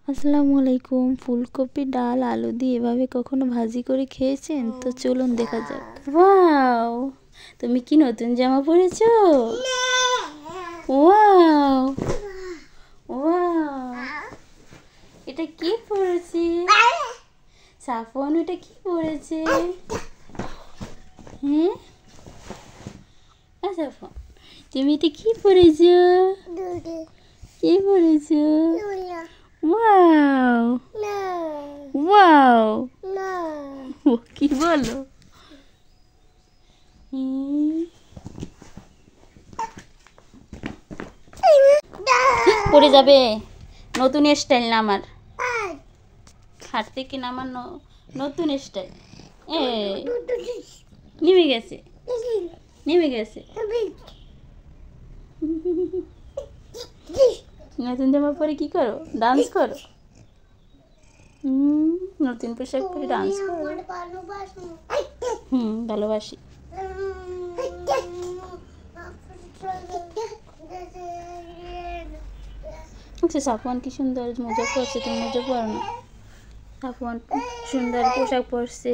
আসসালামু আলাইকুম। ফুলকপি, ডাল, আলু দিয়ে এভাবে কখনো ভাজি করে খেয়েছেন? তো চলুন দেখা যাক। ওয়াও, তুমি কি নতুন জামা পরেছো? ওয়াও ওয়াও, এটা কি পরেছে? সাফওয়ান এটা কি পরেছে? হ্যাঁ সাফওয়ান, তুমি এটা কি পরেছো? কি পরেছো? ওয়াও ওয়াও, ও কি বলো? পড়ে যাবে। নতুন স্টাইল না আমার, হাট থেকে না আমার নতুন স্টাইল। নেমে গেছে নেমে গেছে। নতুন জামা পরে কি করো? ডান্স করো? নতুন পোশাক পরে ডান্স করো? ভালোবাসি। আচ্ছা, সাফওয়ান কি সুন্দর মজা করছে, তুমি মজা করো না? সাফওয়ান সুন্দর পোশাক পরছে।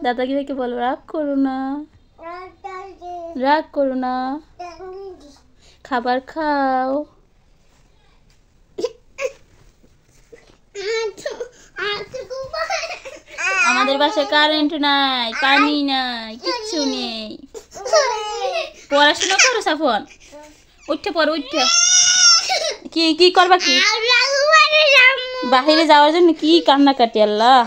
দাদাকে দেখে বলো রাগ করো না, রাগ করো না, খাবার খাও। আমাদের বাসায় কারেন্ট নাই, পানি নাই, কিচ্ছু নেই। পড়াশোনা করো সাফওয়ান, উঠে পড়ো, উঠে। কি কি করবা? কি বাহিরে যাওয়ার জন্য কি কান্নাকাটি? আল্লাহ,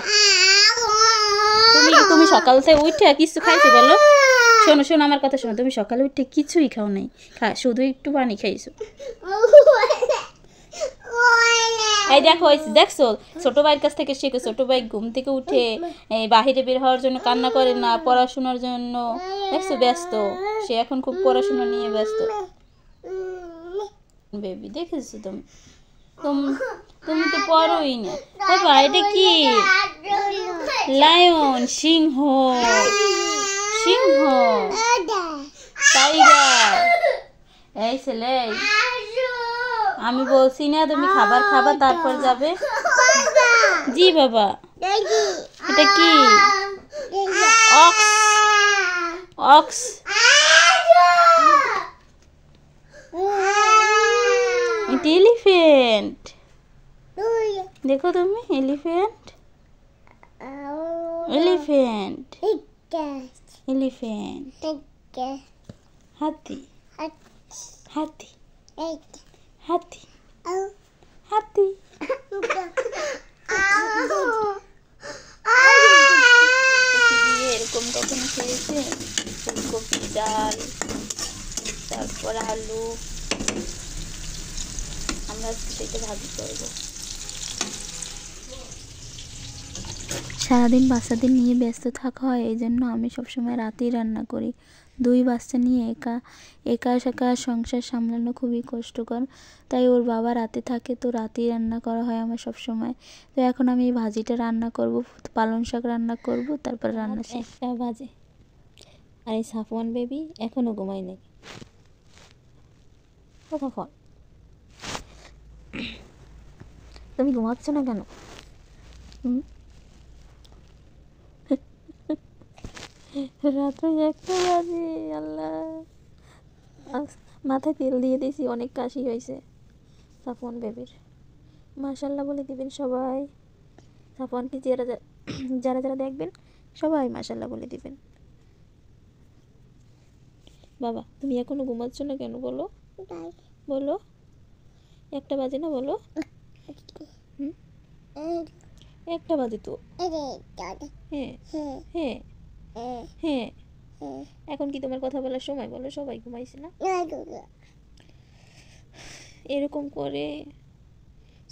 তুমি সকাল থেকে উঠে কিছু খাইছো বলো? শোনো শোনো, আমার কথা শোনো। তুমি সকালে উঠে কিছুই খাও নাই, শুধু একটু পানি খাইছো। এই দেখো, দেখছো, ছোট ভাইয়ের কাছ থেকে শেখো। ছোট ভাই ঘুম থেকে উঠে বাহিরে বের হওয়ার জন্য কান্না করে না, পড়াশোনার জন্য। দেখছো, ব্যস্ত সে এখন, খুব পড়াশোনা নিয়ে ব্যস্ত। বেবি দেখেছো তুমি, তুমি তো পড়োই না। বাবা এটা কি? লায়ন, সিংহ, সিংহ, টাইগার। এই ছেলে, আমি বলছি না তুমি খাবার খাবা তারপর যাবে? জি বাবা। এটা কি? Ox, ox. এটা এলিফ্যান্ট। দেখো তুমি, এলিফ্যান্ট, এলিফ্যান্ট, এলিফ্যান্ট। হাতি, হাতি, হাতি, হাতি। এরকম কখনো খেয়েছে? ফুলকপি, ডাল, তারপর আলু। আমরা সেটা ভাজি করবো। সারাদিন বাচ্চাদের নিয়ে ব্যস্ত থাকা হয়, এই জন্য আমি সবসময় রাতেই রান্না করি। 2 বাচ্চা নিয়ে একা একা সংসার সামলানো খুবই কষ্টকর, তাই ওর বাবা রাতে থাকে, তো রাতেই রান্না করা হয় আমার সবসময়। তো এখন আমি এই ভাজিটা রান্না করব, পালং শাক রান্না করব, তারপর রান্না শেষ। 1টা বাজে, আর এই সাফওয়ান বেবি এখনও ঘুমায় নাই। কতক্ষণ? তুমি ঘুমাচ্ছ না কেন? রাত্রে 1টা বাজে। আল্লাহ, মাথায় তেল দিয়ে দিয়েছি, অনেক কাশি হয়েছে সাফওয়ান বেবির। মাশাল্লাহ বলে দিবেন সবাই। সাফওয়ানকে যারা যারা যারা দেখবেন সবাই মাশাল্লাহ বলে দিবেন। বাবা তুমি এখনো ঘুমাচ্ছ না কেন বলো? বলো, 1টা বাজে না? বলো, 1টা বাজে তো। হ্যাঁ হ্যাঁ হ্যাঁ। এখন কি তোমার কথা বলার সময়? বলো, সবাই ঘুমাইছে না? এরকম করে,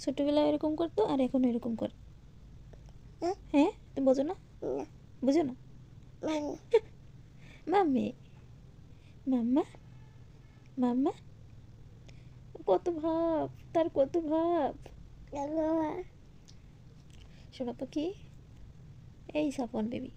ছোটবেলায় এরকম করতো আর এখন এরকম করে। হ্যাঁ, তুমি বোঝো না? বুঝো না? মাম্মি, মাম্মা, মাম্মা, কত ভাব তার, কত ভাব। শোনা পাখি, এই সাফওয়ান বেবি।